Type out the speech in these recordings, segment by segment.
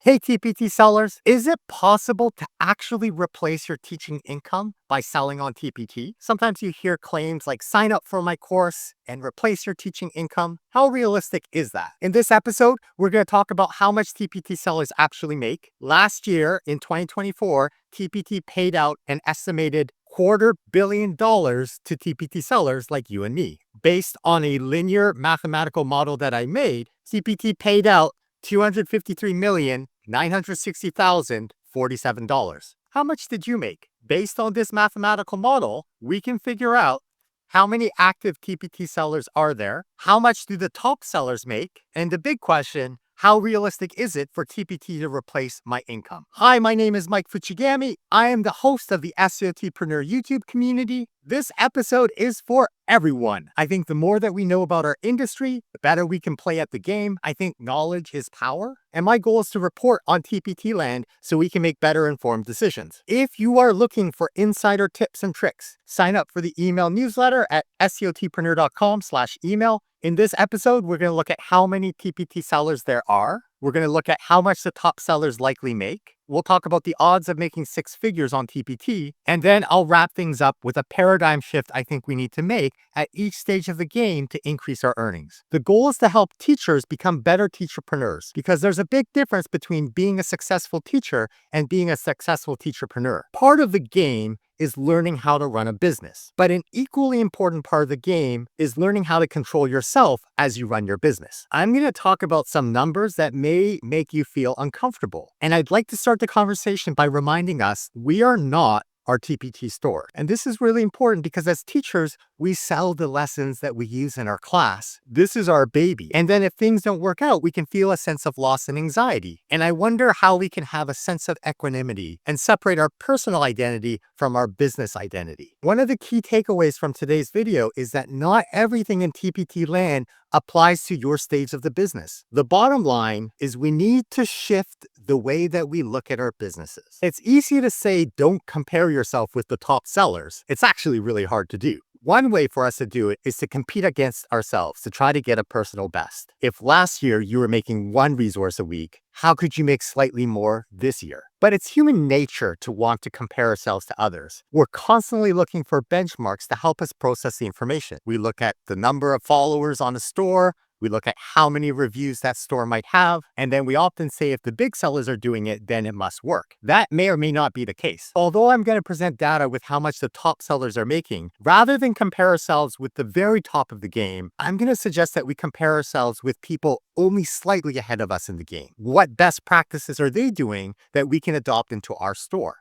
Hey TPT sellers, is it possible to actually replace your teaching income by selling on TPT? Sometimes you hear claims like sign up for my course and replace your teaching income. How realistic is that? In this episode, we're going to talk about how much TPT sellers actually make. Last year in 2024, TPT paid out an estimated $250 million to TPT sellers like you and me. Based on a linear mathematical model that I made, TPT paid out $253,960,047. How much did you make? Based on this mathematical model, we can figure out how many active TPT sellers are there, how much do the top sellers make, and the big question, how realistic is it for TPT to replace my income? Hi, my name is Mike Fuchigami. I am the host of the SEOTpreneur YouTube community. This episode is for everyone. I think the more that we know about our industry, the better we can play at the game. I think knowledge is power. And my goal is to report on TPT land so we can make better informed decisions. If you are looking for insider tips and tricks, sign up for the email newsletter at SEOTpreneur.com/email. In this episode, we're going to look at how many TPT sellers there are. We're going to look at how much the top sellers likely make. We'll talk about the odds of making six figures on TPT. And then I'll wrap things up with a paradigm shift I think we need to make at each stage of the game to increase our earnings. The goal is to help teachers become better teacherpreneurs because there's a big difference between being a successful teacher and being a successful teacherpreneur. Part of the game is learning how to run a business. But an equally important part of the game is learning how to control yourself as you run your business. I'm going to talk about some numbers that may make you feel uncomfortable. And I'd like to start the conversation by reminding us we are not our TPT store. And this is really important because as teachers, we sell the lessons that we use in our class. This is our baby. And then if things don't work out, we can feel a sense of loss and anxiety. And I wonder how we can have a sense of equanimity and separate our personal identity from our business identity. One of the key takeaways from today's video is that not everything in TPT land applies to your stage of the business. The bottom line is we need to shift the way that we look at our businesses. It's easy to say don't compare yourself with the top sellers. It's actually really hard to do. One way for us to do it is to compete against ourselves to try to get a personal best. If last year you were making one resource a week, how could you make slightly more this year? But it's human nature to want to compare ourselves to others. We're constantly looking for benchmarks to help us process the information. We look at the number of followers on a store, we look at how many reviews that store might have, and then we often say if the big sellers are doing it, then it must work. That may or may not be the case. Although I'm going to present data with how much the top sellers are making, rather than compare ourselves with the very top of the game, I'm going to suggest that we compare ourselves with people only slightly ahead of us in the game. What best practices are they doing that we can adopt into our store?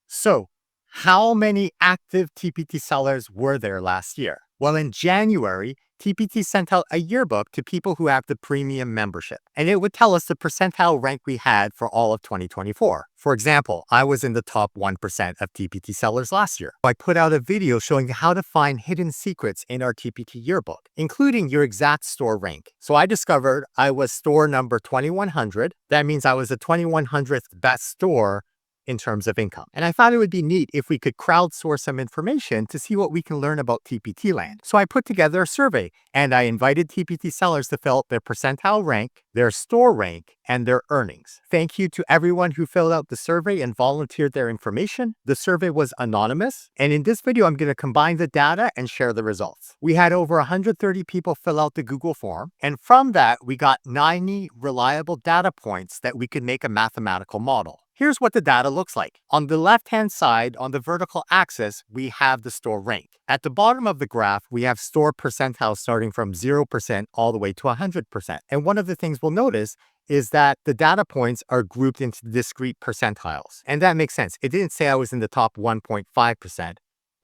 So, how many active TPT sellers were there last year? Well, in January, TPT sent out a yearbook to people who have the premium membership, and it would tell us the percentile rank we had for all of 2024. For example, I was in the top 1% of TPT sellers last year. I put out a video showing how to find hidden secrets in our TPT yearbook, including your exact store rank. So I discovered I was store number 2100. That means I was the 2100th best store in terms of income. And I thought it would be neat if we could crowdsource some information to see what we can learn about TPT land. So I put together a survey and I invited TPT sellers to fill out their percentile rank, their store rank, and their earnings. Thank you to everyone who filled out the survey and volunteered their information. The survey was anonymous. And in this video, I'm going to combine the data and share the results. We had over 130 people fill out the Google form. And from that, we got 90 reliable data points that we could make a mathematical model. Here's what the data looks like. On the left-hand side, on the vertical axis, we have the store rank. At the bottom of the graph, we have store percentiles starting from 0% all the way to 100%. And one of the things we'll notice is that the data points are grouped into discrete percentiles. And that makes sense. It didn't say I was in the top 1.5%.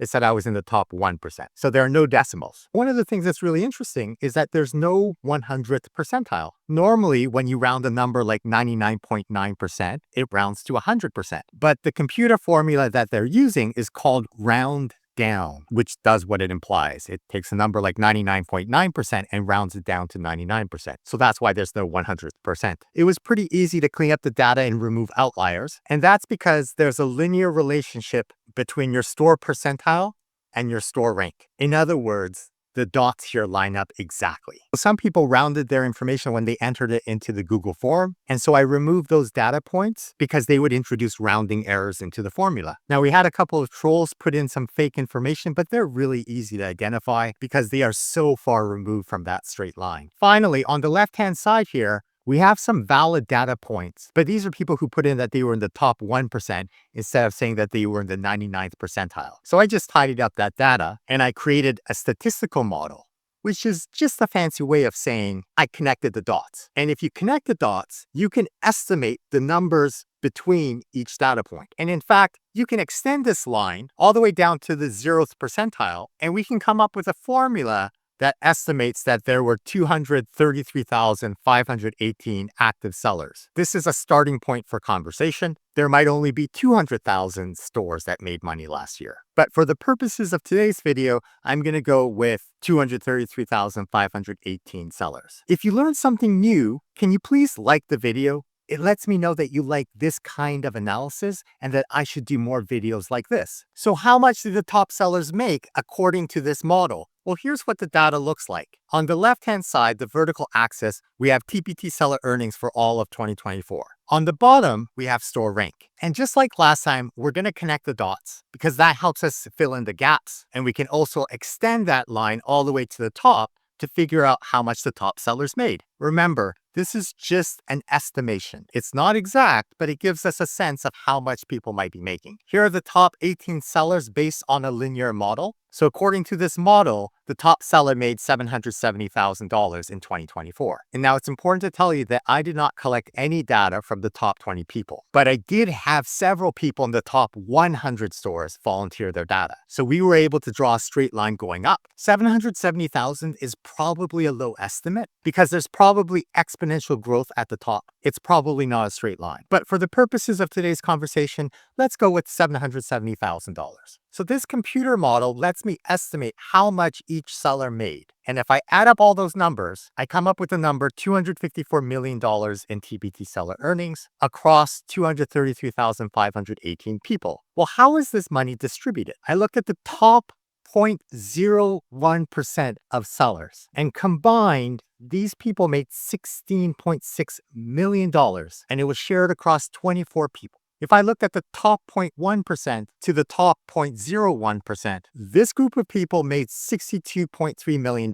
It said I was in the top 1%. So there are no decimals. One of the things that's really interesting is that there's no 100th percentile. Normally, when you round a number like 99.9%, it rounds to 100%. But the computer formula that they're using is called round down, which does what it implies. It takes a number like 99.9% and rounds it down to 99%. So that's why there's no 100%. It was pretty easy to clean up the data and remove outliers. And that's because there's a linear relationship between your store percentile and your store rank. In other words, the dots here line up exactly. Some people rounded their information when they entered it into the Google form, and so I removed those data points because they would introduce rounding errors into the formula. Now, we had a couple of trolls put in some fake information, but they're really easy to identify because they are so far removed from that straight line. Finally, on the left-hand side here, we have some valid data points, but these are people who put in that they were in the top 1% instead of saying that they were in the 99th percentile. So I just tidied up that data and I created a statistical model, which is just a fancy way of saying I connected the dots. And if you connect the dots, you can estimate the numbers between each data point. And in fact, you can extend this line all the way down to the 0th percentile, and we can come up with a formula that estimates that there were 233,518 active sellers. This is a starting point for conversation. There might only be 200,000 stores that made money last year. But for the purposes of today's video, I'm going to go with 233,518 sellers. If you learned something new, can you please like the video? It lets me know that you like this kind of analysis and that I should do more videos like this. So how much do the top sellers make according to this model? Well, here's what the data looks like. On the left-hand side, the vertical axis, we have TPT seller earnings for all of 2024. On the bottom, we have store rank. And just like last time, we're going to connect the dots because that helps us fill in the gaps. And we can also extend that line all the way to the top to figure out how much the top sellers made. Remember, this is just an estimation. It's not exact, but it gives us a sense of how much people might be making. Here are the top 18 sellers based on a linear model. So according to this model, the top seller made $770,000 in 2024. And now it's important to tell you that I did not collect any data from the top 20 people, but I did have several people in the top 100 stores volunteer their data. So we were able to draw a straight line going up. 770,000 is probably a low estimate because there's probably exponential growth at the top. It's probably not a straight line. But for the purposes of today's conversation, let's go with $770,000. So this computer model lets me estimate how much each seller made. And if I add up all those numbers, I come up with the number $254 million in TPT seller earnings across 233,518 people. Well, how is this money distributed? I looked at the top 0.01% of sellers, and combined, these people made $16.6 million, and it was shared across 24 people. If I looked at the top 0.1% to the top 0.01%, this group of people made $62.3 million.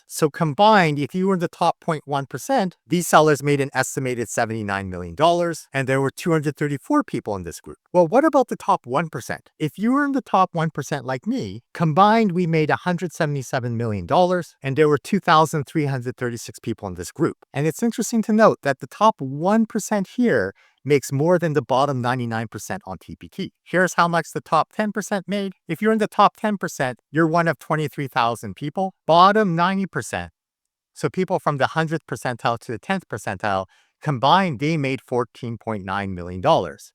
So combined, if you were in the top 0.1%, these sellers made an estimated $79 million, and there were 234 people in this group. Well, what about the top 1%? If you were in the top 1% like me, combined, we made $177 million, and there were 2,336 people in this group. And it's interesting to note that the top 1% here makes more than the bottom 99% on TPT. Here's how much the top 10% made. If you're in the top 10%, you're one of 23,000 people. Bottom 90%, so people from the 100th percentile to the 10th percentile, combined, they made $14.9 million.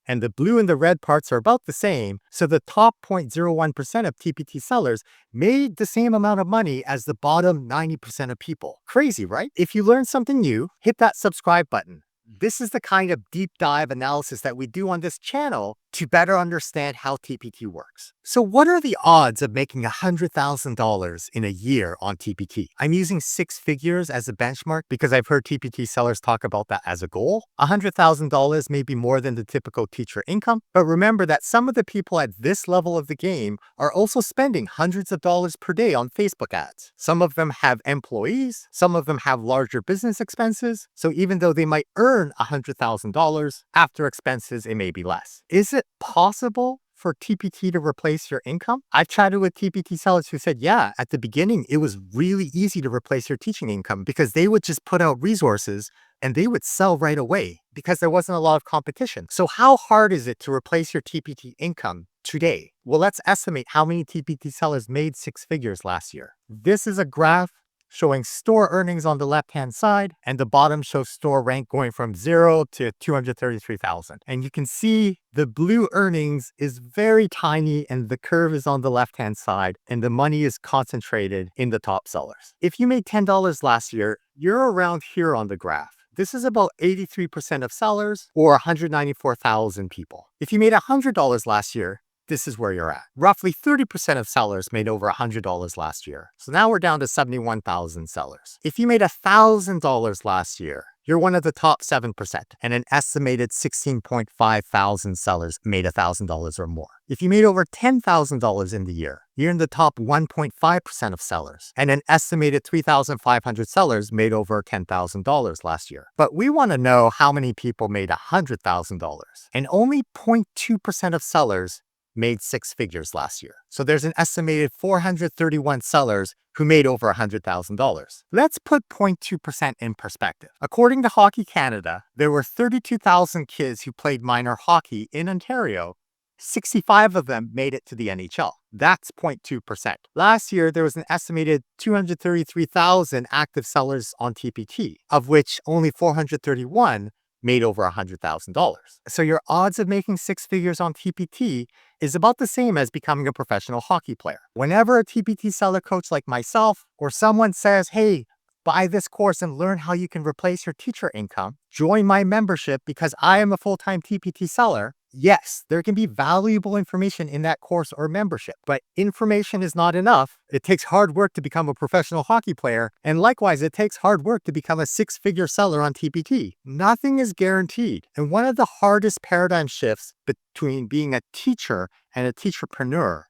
And the blue and the red parts are about the same, so the top 0.01% of TPT sellers made the same amount of money as the bottom 90% of people. Crazy, right? If you learned something new, hit that subscribe button. This is the kind of deep dive analysis that we do on this channel to better understand how TPT works. So what are the odds of making $100,000 in a year on TPT? I'm using 6 figures as a benchmark because I've heard TPT sellers talk about that as a goal. $100,000 may be more than the typical teacher income, but remember that some of the people at this level of the game are also spending hundreds of dollars per day on Facebook ads. Some of them have employees, some of them have larger business expenses, so even though they might earn $100,000, after expenses, it may be less. Is it possible for TPT to replace your income? I've chatted with TPT sellers who said, yeah, at the beginning, it was really easy to replace your teaching income because they would just put out resources and they would sell right away because there wasn't a lot of competition. So how hard is it to replace your TPT income today? Well, let's estimate how many TPT sellers made 6 figures last year. This is a graph showing store earnings on the left-hand side, and the bottom shows store rank going from 0 to 233,000. And you can see the blue earnings is very tiny and the curve is on the left-hand side and the money is concentrated in the top sellers. If you made $10 last year, you're around here on the graph. This is about 83% of sellers or 194,000 people. If you made $100 last year, this is where you're at. Roughly 30% of sellers made over $100 last year. So now we're down to 71,000 sellers. If you made $1,000 last year, you're one of the top 7%, and an estimated 16.5 thousand sellers made $1,000 or more. If you made over $10,000 in the year, you're in the top 1.5% of sellers, and an estimated 3,500 sellers made over $10,000 last year. But we want to know how many people made $100,000, and only 0.2% of sellers made six figures last year. So there's an estimated 431 sellers who made over $100,000. Let's put 0.2% in perspective. According to Hockey Canada, there were 32,000 kids who played minor hockey in Ontario. 65 of them made it to the NHL. That's 0.2%. Last year, there was an estimated 233,000 active sellers on TPT, of which only 431 made over $100,000. So your odds of making six figures on TPT is about the same as becoming a professional hockey player. Whenever a TPT seller coach like myself or someone says, hey, buy this course and learn how you can replace your teacher income, join my membership because I am a full-time TPT seller, yes, there can be valuable information in that course or membership, but information is not enough. It takes hard work to become a professional hockey player, and likewise, it takes hard work to become a six-figure seller on TPT. Nothing is guaranteed, and one of the hardest paradigm shifts between being a teacher and a teacherpreneur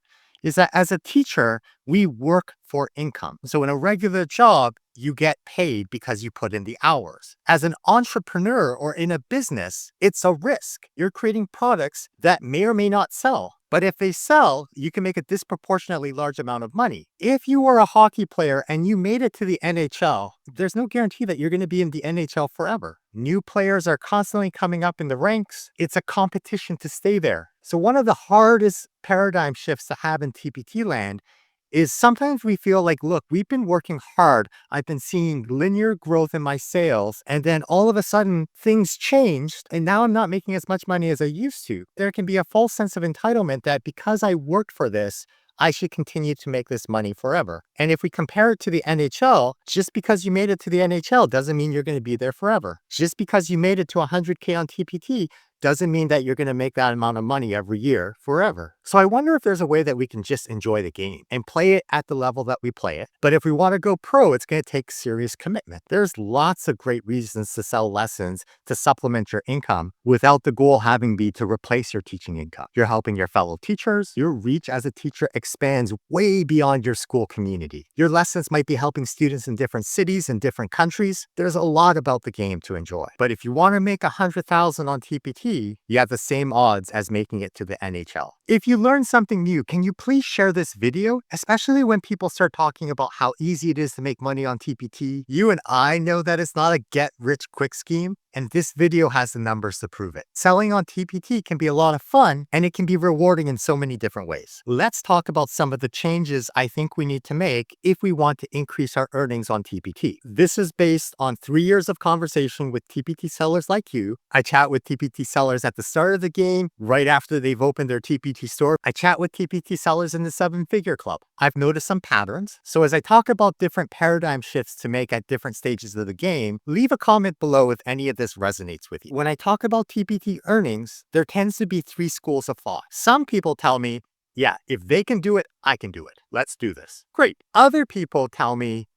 is that as a teacher, we work for income. So in a regular job, you get paid because you put in the hours. As an entrepreneur or in a business, it's a risk. You're creating products that may or may not sell. But if they sell, you can make a disproportionately large amount of money. If you were a hockey player and you made it to the NHL, there's no guarantee that you're going to be in the NHL forever. New players are constantly coming up in the ranks. It's a competition to stay there. So one of the hardest paradigm shifts to have in TPT land is sometimes we feel like, look, we've been working hard. I've been seeing linear growth in my sales. And then all of a sudden things changed. And now I'm not making as much money as I used to. There can be a false sense of entitlement that because I worked for this, I should continue to make this money forever. And if we compare it to the NHL, just because you made it to the NHL doesn't mean you're going to be there forever. Just because you made it to 100K on TPT doesn't mean that you're going to make that amount of money every year forever. So I wonder if there's a way that we can just enjoy the game and play it at the level that we play it. But if we want to go pro, it's going to take serious commitment. There's lots of great reasons to sell lessons to supplement your income without the goal having be to replace your teaching income. You're helping your fellow teachers. Your reach as a teacher expands way beyond your school community. Your lessons might be helping students in different cities and different countries. There's a lot about the game to enjoy. But if you want to make 100,000 on TPT, you have the same odds as making it to the NHL. If you learned something new, can you please share this video? Especially when people start talking about how easy it is to make money on TPT. You and I know that it's not a get-rich-quick scheme, and this video has the numbers to prove it. Selling on TPT can be a lot of fun, and it can be rewarding in so many different ways. Let's talk about some of the changes I think we need to make if we want to increase our earnings on TPT. This is based on 3 years of conversation with TPT sellers like you. I chat with TPT sellers at the start of the game, right after they've opened their TPT store. I chat with TPT sellers in the 7-figure club. I've noticed some patterns. So as I talk about different paradigm shifts to make at different stages of the game, leave a comment below if any of this resonates with you. When I talk about TPT earnings, there tends to be 3 schools of thought. Some people tell me, yeah, if they can do it, I can do it. Let's do this. Great. Other people tell me,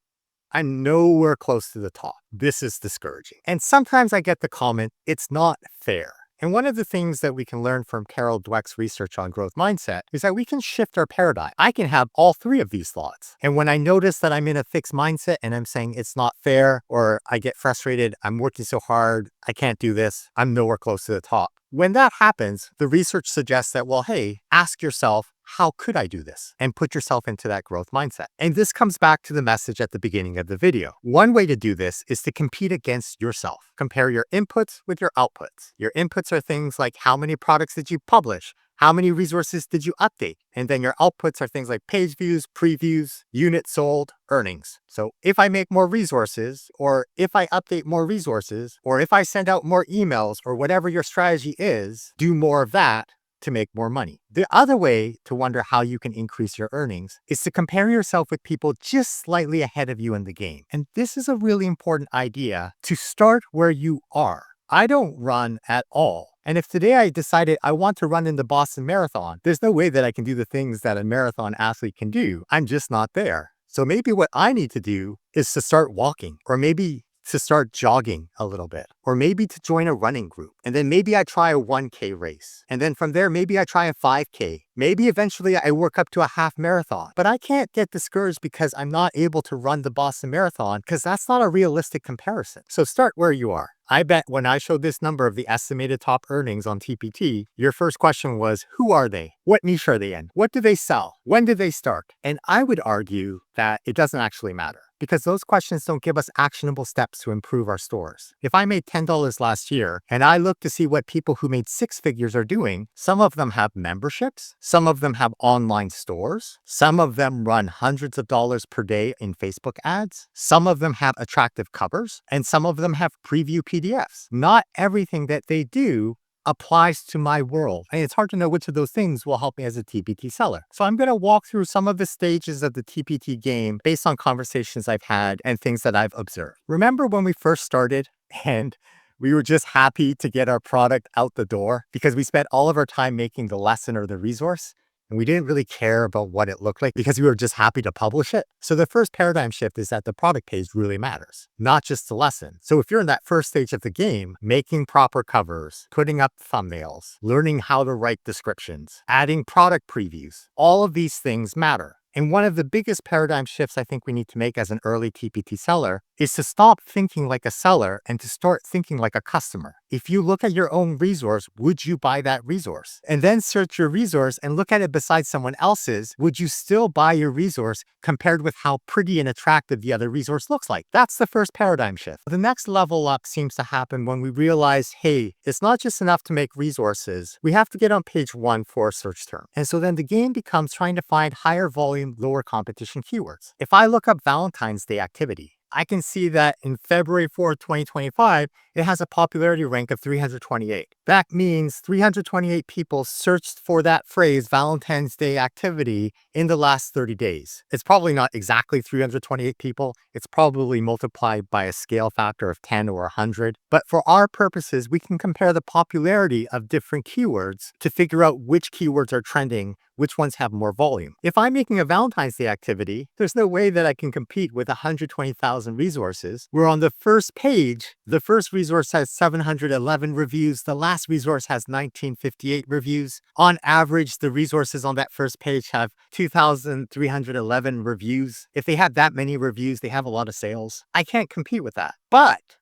I'm nowhere close to the top. This is discouraging. And sometimes I get the comment, it's not fair. And one of the things that we can learn from Carol Dweck's research on growth mindset is that we can shift our paradigm. I can have all 3 of these thoughts. And when I notice that I'm in a fixed mindset and I'm saying it's not fair, or I get frustrated, I'm working so hard, I can't do this, I'm nowhere close to the top. When that happens, the research suggests that, well, hey, ask yourself, how could I do this? And put yourself into that growth mindset. And this comes back to the message at the beginning of the video. One way to do this is to compete against yourself. Compare your inputs with your outputs. Your inputs are things like how many products did you publish? How many resources did you update? And then your outputs are things like page views, previews, units sold, earnings. So if I make more resources, or if I update more resources, or if I send out more emails, or whatever your strategy is, do more of that to make more money. The other way to wonder how you can increase your earnings is to compare yourself with people just slightly ahead of you in the game. And this is a really important idea to start where you are. I don't run at all. And if today I decided I want to run in the Boston Marathon, there's no way that I can do the things that a marathon athlete can do. I'm just not there. So maybe what I need to do is to start walking, or maybe to start jogging a little bit, or maybe to join a running group. And then maybe I try a 1K race. And then from there, maybe I try a 5K. Maybe eventually I work up to a half marathon. But I can't get discouraged because I'm not able to run the Boston Marathon, because that's not a realistic comparison. So start where you are. I bet when I showed this number of the estimated top earnings on TPT, your first question was, who are they? What niche are they in? What do they sell? When did they start? And I would argue that it doesn't actually matter, because those questions don't give us actionable steps to improve our stores. If I made $10 last year and I look to see what people who made six figures are doing, some of them have memberships, some of them have online stores, some of them run hundreds of dollars per day in Facebook ads, some of them have attractive covers, and some of them have preview PDFs. Not everything that they do applies to my world. And it's hard to know which of those things will help me as a TPT seller. So I'm going to walk through some of the stages of the TPT game based on conversations I've had and things that I've observed. Remember when we first started and we were just happy to get our product out the door because we spent all of our time making the lesson or the resource? And we didn't really care about what it looked like because we were just happy to publish it. So the first paradigm shift is that the product page really matters, not just the lesson. So if you're in that first stage of the game, making proper covers, putting up thumbnails, learning how to write descriptions, adding product previews, all of these things matter. And one of the biggest paradigm shifts I think we need to make as an early TPT seller is to stop thinking like a seller and to start thinking like a customer. If you look at your own resource, would you buy that resource? And then search your resource and look at it beside someone else's. Would you still buy your resource compared with how pretty and attractive the other resource looks like? That's the first paradigm shift. The next level up seems to happen when we realize, hey, it's not just enough to make resources. We have to get on page 1 for a search term. And so then the game becomes trying to find higher volume, lower competition keywords. If I look up Valentine's Day activity, I can see that in February 4th, 2025, it has a popularity rank of 328. That means 328 people searched for that phrase, Valentine's Day activity, in the last 30 days. It's probably not exactly 328 people. It's probably multiplied by a scale factor of 10 or 100. But for our purposes, we can compare the popularity of different keywords to figure out which keywords are trending, which ones have more volume. If I'm making a Valentine's Day activity, there's no way that I can compete with 120,000 resources, where on the first page, the first resource has 711 reviews, the last resource has 1958 reviews. On average, the resources on that first page have 2,311 reviews. If they have that many reviews, they have a lot of sales. I can't compete with that. But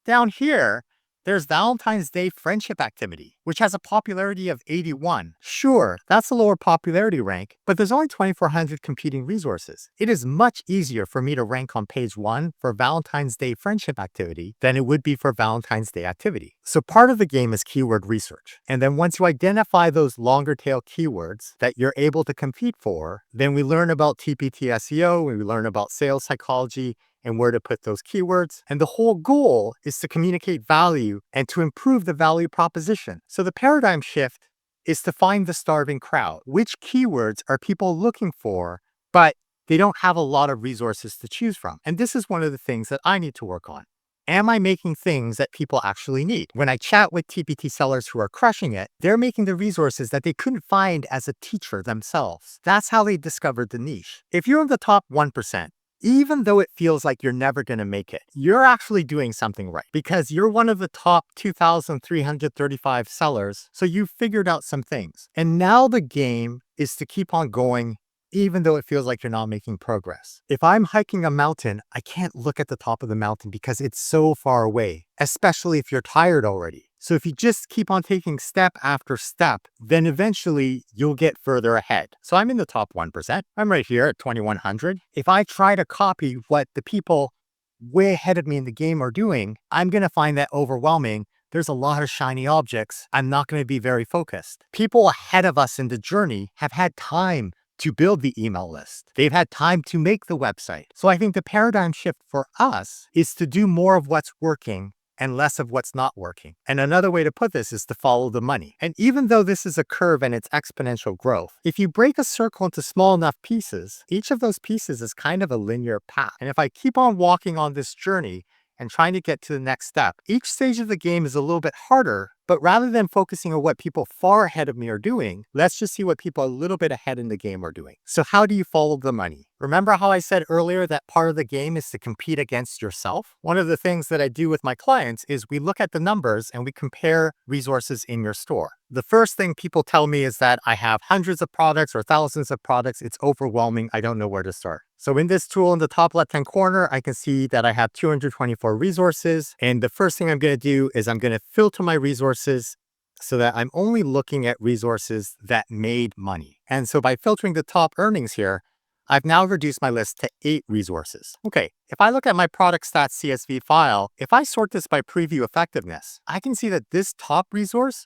down here, there's Valentine's Day friendship activity, which has a popularity of 81. Sure, that's a lower popularity rank, but there's only 2,400 competing resources. It is much easier for me to rank on page 1 for Valentine's Day friendship activity than it would be for Valentine's Day activity. So part of the game is keyword research. And then once you identify those longer tail keywords that you're able to compete for, then we learn about TPT SEO, we learn about sales psychology, and where to put those keywords. And the whole goal is to communicate value and to improve the value proposition. So the paradigm shift is to find the starving crowd. Which keywords are people looking for, but they don't have a lot of resources to choose from? And this is one of the things that I need to work on. Am I making things that people actually need? When I chat with TPT sellers who are crushing it, they're making the resources that they couldn't find as a teacher themselves. That's how they discovered the niche. If you're in the top 1%, even though it feels like you're never going to make it, you're actually doing something right because you're one of the top 2,335 sellers. So you've figured out some things. And now the game is to keep on going, even though it feels like you're not making progress. If I'm hiking a mountain, I can't look at the top of the mountain because it's so far away, especially if you're tired already. So if you just keep on taking step after step, then eventually you'll get further ahead. So I'm in the top 1%. I'm right here at 2,100. If I try to copy what the people way ahead of me in the game are doing, I'm going to find that overwhelming. There's a lot of shiny objects. I'm not going to be very focused. People ahead of us in the journey have had time to build the email list. They've had time to make the website. So I think the paradigm shift for us is to do more of what's working and less of what's not working. And another way to put this is to follow the money. And even though this is a curve and it's exponential growth, if you break a circle into small enough pieces, each of those pieces is kind of a linear path. And if I keep on walking on this journey and trying to get to the next step, each stage of the game is a little bit harder, But rather than focusing on what people far ahead of me are doing, let's just see what people a little bit ahead in the game are doing. So how do you follow the money? Remember how I said earlier that part of the game is to compete against yourself? One of the things that I do with my clients is we look at the numbers and we compare resources in your store. The first thing people tell me is that I have hundreds of products or thousands of products. It's overwhelming. I don't know where to start. So in this tool in the top left-hand corner, I can see that I have 224 resources. And the first thing I'm going to do is I'm going to filter my resources so that I'm only looking at resources that made money. And so by filtering the top earnings here, I've now reduced my list to 8 resources. Okay, if I look at my product stats CSV file, if I sort this by preview effectiveness, I can see that this top resource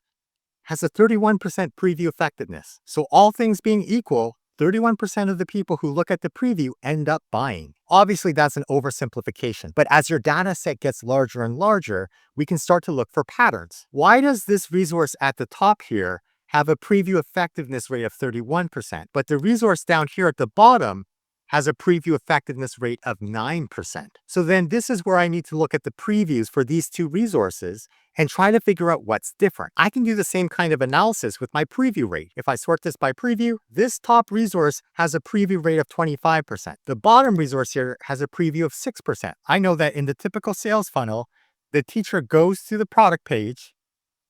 has a 31% preview effectiveness. So all things being equal, 31% of the people who look at the preview end up buying. Obviously, that's an oversimplification, but as your data set gets larger and larger, we can start to look for patterns. Why does this resource at the top here have a preview effectiveness rate of 31%, but the resource down here at the bottom has a preview effectiveness rate of 9%. So then this is where I need to look at the previews for these two resources and try to figure out what's different. I can do the same kind of analysis with my preview rate. If I sort this by preview, this top resource has a preview rate of 25%. The bottom resource here has a preview of 6%. I know that in the typical sales funnel, the teacher goes to the product page,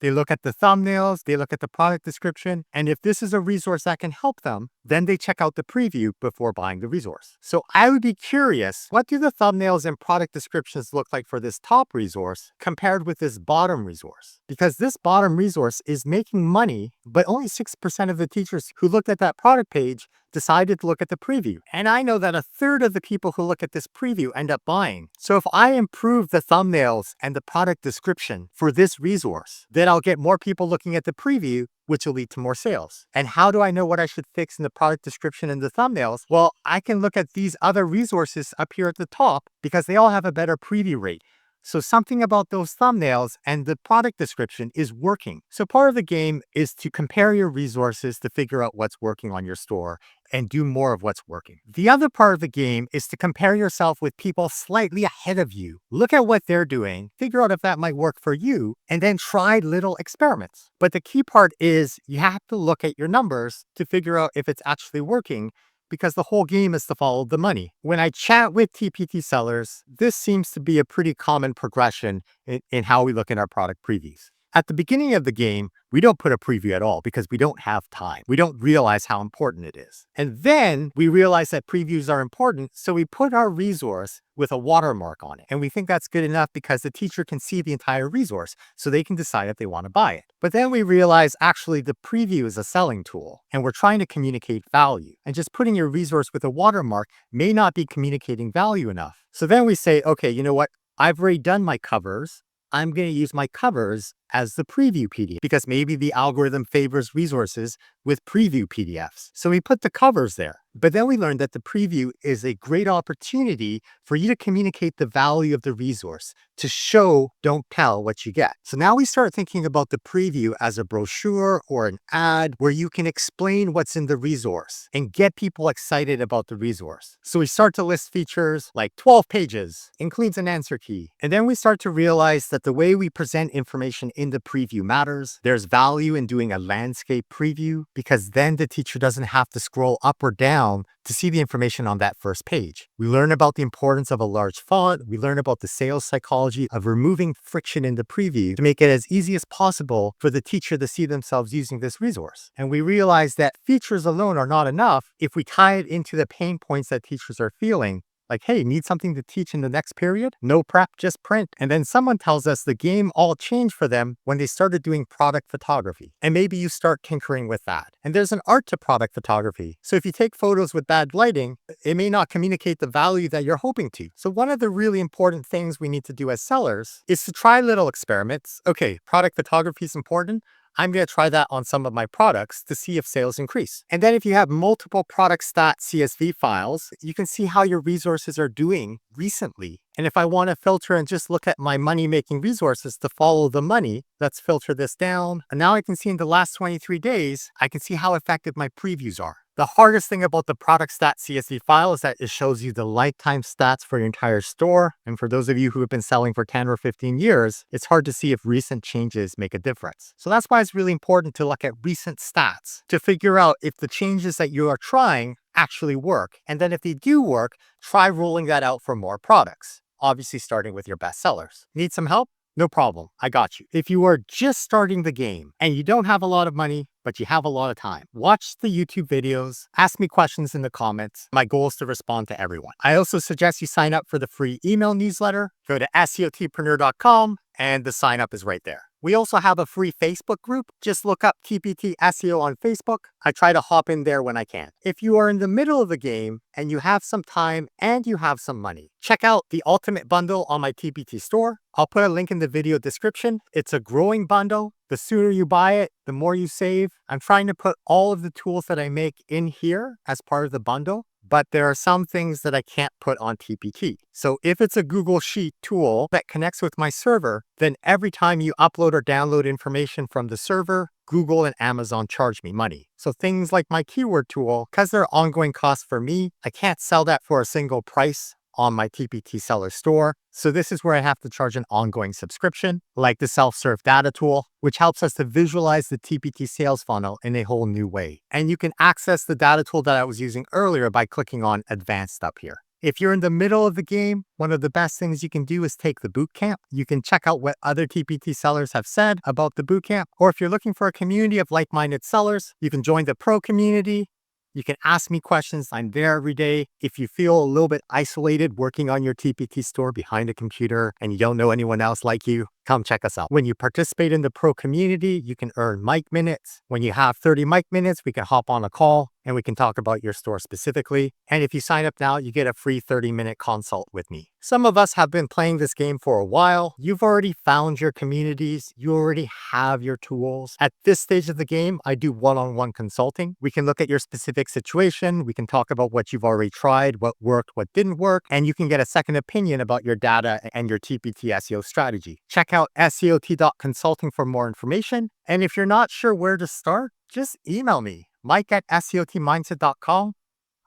they look at the thumbnails, they look at the product description, and if this is a resource that can help them, then they check out the preview before buying the resource. So I would be curious, what do the thumbnails and product descriptions look like for this top resource compared with this bottom resource? Because this bottom resource is making money, but only 6% of the teachers who looked at that product page decided to look at the preview. And I know that a third of the people who look at this preview end up buying. So if I improve the thumbnails and the product description for this resource, then I'll get more people looking at the preview, which will lead to more sales. And how do I know what I should fix in the product description and the thumbnails? Well, I can look at these other resources up here at the top because they all have a better preview rate. So something about those thumbnails and the product description is working. So part of the game is to compare your resources to figure out what's working on your store and do more of what's working. The other part of the game is to compare yourself with people slightly ahead of you. Look at what they're doing, figure out if that might work for you, and then try little experiments. But the key part is you have to look at your numbers to figure out if it's actually working, because the whole game is to follow the money. When I chat with TPT sellers, this seems to be a pretty common progression in how we look at our product previews. At the beginning of the game, we don't put a preview at all because we don't have time. We don't realize how important it is. And then we realize that previews are important, so we put our resource with a watermark on it. And we think that's good enough because the teacher can see the entire resource, so they can decide if they want to buy it. But then we realize actually the preview is a selling tool, and we're trying to communicate value. And just putting your resource with a watermark may not be communicating value enough. So then we say, okay, you know what? I've already done my covers. I'm going to use my covers as the preview PDF because maybe the algorithm favors resources with preview PDFs. So we put the covers there. But then we learned that the preview is a great opportunity for you to communicate the value of the resource, to show, don't tell what you get. So now we start thinking about the preview as a brochure or an ad where you can explain what's in the resource and get people excited about the resource. So we start to list features like 12 pages, includes an answer key. And then we start to realize that the way we present information in the preview matters. There's value in doing a landscape preview because then the teacher doesn't have to scroll up or down to see the information on that first page. We learn about the importance of a large font. We learn about the sales psychology of removing friction in the preview to make it as easy as possible for the teacher to see themselves using this resource. And we realize that features alone are not enough if we tie it into the pain points that teachers are feeling. Like, hey, need something to teach in the next period? No prep, just print. And then someone tells us the game all changed for them when they started doing product photography. And maybe you start tinkering with that. And there's an art to product photography. So if you take photos with bad lighting, it may not communicate the value that you're hoping to. So one of the really important things we need to do as sellers is to try little experiments. Okay, product photography is important. I'm going to try that on some of my products to see if sales increase. And then if you have multiple product stat CSV files, you can see how your resources are doing recently. And if I want to filter and just look at my money-making resources to follow the money, let's filter this down. And now I can see in the last 23 days, I can see how effective my previews are. The hardest thing about the product stat CSV file is that it shows you the lifetime stats for your entire store. And for those of you who have been selling for 10 or 15 years, it's hard to see if recent changes make a difference. So that's why it's really important to look at recent stats to figure out if the changes that you are trying actually work. And then if they do work, try rolling that out for more products. Obviously, starting with your best sellers. Need some help? No problem. I got you. If you are just starting the game and you don't have a lot of money, but you have a lot of time, watch the YouTube videos, ask me questions in the comments. My goal is to respond to everyone. I also suggest you sign up for the free email newsletter. Go to SEOTpreneur.com and the sign up is right there. We also have a free Facebook group. Just look up TPT SEO on Facebook. I try to hop in there when I can. If you are in the middle of the game and you have some time and you have some money, check out the Ultimate Bundle on my TPT store. I'll put a link in the video description. It's a growing bundle. The sooner you buy it, the more you save. I'm trying to put all of the tools that I make in here as part of the bundle, but there are some things that I can't put on TPT. So if it's a Google Sheet tool that connects with my server, then every time you upload or download information from the server, Google and Amazon charge me money. So things like my keyword tool, because they're ongoing costs for me, I can't sell that for a single price on my TPT seller store. So this is where I have to charge an ongoing subscription, like the self-serve data tool, which helps us to visualize the TPT sales funnel in a whole new way. And you can access the data tool that I was using earlier by clicking on advanced up here. If you're in the middle of the game, one of the best things you can do is take the bootcamp. You can check out what other TPT sellers have said about the bootcamp. Or if you're looking for a community of like-minded sellers, you can join the pro community. You can ask me questions. I'm there every day. If you feel a little bit isolated working on your TPT store behind a computer and you don't know anyone else like you, come check us out. When you participate in the pro community, you can earn mic minutes. When you have 30 mic minutes, we can hop on a call and we can talk about your store specifically. And if you sign up now, you get a free 30-minute consult with me. Some of us have been playing this game for a while. You've already found your communities. You already have your tools. At this stage of the game, I do one-on-one consulting. We can look at your specific situation. We can talk about what you've already tried, what worked, what didn't work, and you can get a second opinion about your data and your TPT SEO strategy. Check out SEOT.consulting for more information. And if you're not sure where to start, just email me, mike@SEOTmindset.com.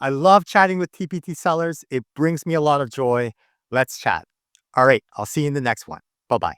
I love chatting with TPT sellers. It brings me a lot of joy. Let's chat. All right, I'll see you in the next one. Bye-bye.